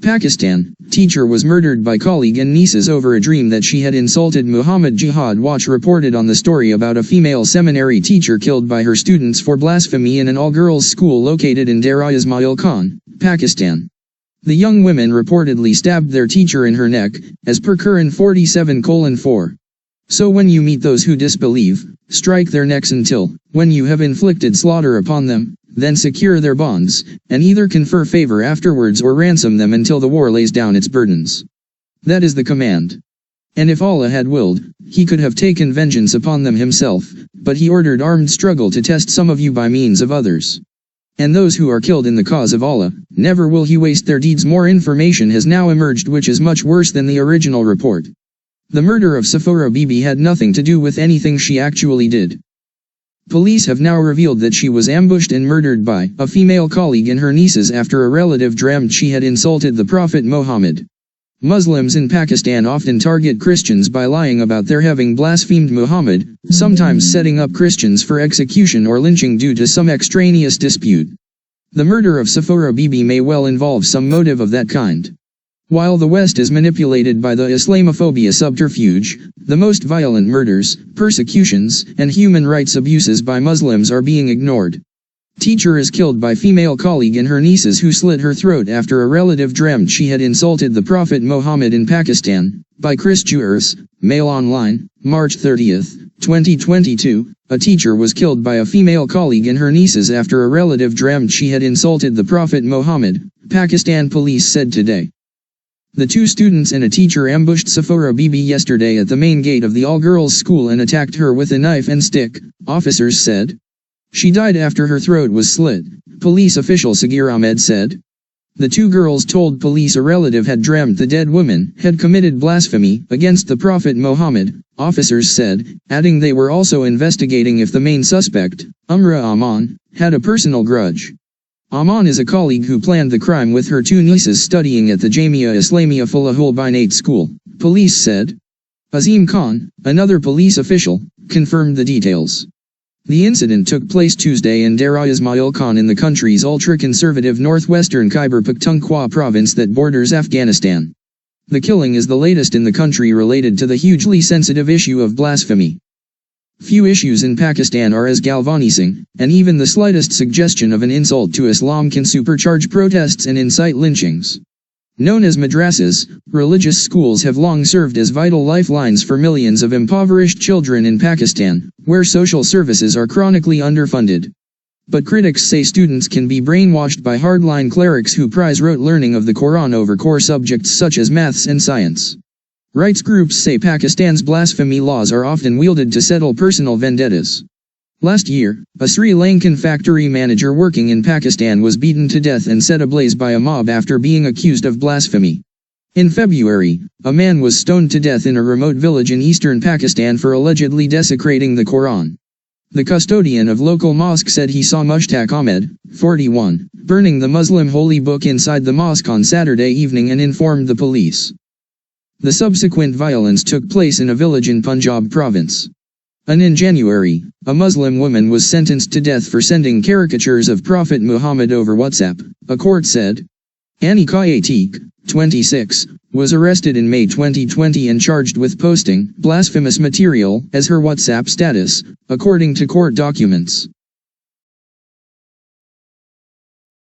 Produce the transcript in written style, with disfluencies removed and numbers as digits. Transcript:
Pakistan. Teacher was murdered by colleague and nieces over a dream that she had insulted Muhammad. Jihad Watch reported on the story about a female seminary teacher killed by her students for blasphemy in an all-girls school located in Dera Ismail Khan, Pakistan. The young women reportedly stabbed their teacher in her neck, as per Quran 47:4. So when you meet those who disbelieve, strike their necks until, when you have inflicted slaughter upon them, then secure their bonds, and either confer favor afterwards or ransom them until the war lays down its burdens. That is the command. And if Allah had willed, he could have taken vengeance upon them himself, but he ordered armed struggle to test some of you by means of others. And those who are killed in the cause of Allah, never will he waste their deeds. More information has now emerged which is much worse than the original report. The murder of Safura Bibi had nothing to do with anything she actually did. Police have now revealed that she was ambushed and murdered by a female colleague and her nieces after a relative dreamt she had insulted the Prophet Muhammad. Muslims in Pakistan often target Christians by lying about their having blasphemed Muhammad, sometimes setting up Christians for execution or lynching due to some extraneous dispute. The murder of Safura Bibi may well involve some motive of that kind. While the West is manipulated by the Islamophobia subterfuge, the most violent murders, persecutions, and human rights abuses by Muslims are being ignored. Teacher is killed by female colleague and her nieces who slit her throat after a relative dreamt she had insulted the Prophet Muhammad in Pakistan, by Chris Jewers, Mail Online, March 30, 2022. A teacher was killed by a female colleague and her nieces after a relative dreamt she had insulted the Prophet Muhammad, Pakistan police said today. The two students and a teacher ambushed Safura Bibi yesterday at the main gate of the all-girls school and attacked her with a knife and stick, officers said. She died after her throat was slit, police official Sagir Ahmed said. The two girls told police a relative had dreamt the dead woman had committed blasphemy against the Prophet Muhammad, officers said, adding they were also investigating if the main suspect, Umra Aman, had a personal grudge. Aman is a colleague who planned the crime with her two nieces studying at the Jamia Islamia Fulahul Binate school, police said. Azim Khan, another police official, confirmed the details. The incident took place Tuesday in Dera Ismail Khan in the country's ultra-conservative northwestern Khyber Pakhtunkhwa province that borders Afghanistan. The killing is the latest in the country related to the hugely sensitive issue of blasphemy. Few issues in Pakistan are as galvanizing, and even the slightest suggestion of an insult to Islam can supercharge protests and incite lynchings. Known as madrasas, religious schools have long served as vital lifelines for millions of impoverished children in Pakistan, where social services are chronically underfunded. But critics say students can be brainwashed by hardline clerics who prize rote learning of the Quran over core subjects such as maths and science. Rights groups say Pakistan's blasphemy laws are often wielded to settle personal vendettas. Last year, a Sri Lankan factory manager working in Pakistan was beaten to death and set ablaze by a mob after being accused of blasphemy. In February, a man was stoned to death in a remote village in eastern Pakistan for allegedly desecrating the Quran. The custodian of local mosque said he saw Mushtaq Ahmed, 41, burning the Muslim holy book inside the mosque on Saturday evening and informed the police. The subsequent violence took place in a village in Punjab province. And in January, a Muslim woman was sentenced to death for sending caricatures of Prophet Muhammad over WhatsApp, a court said. Anika Atiq, 26, was arrested in May 2020 and charged with posting blasphemous material as her WhatsApp status, according to court documents.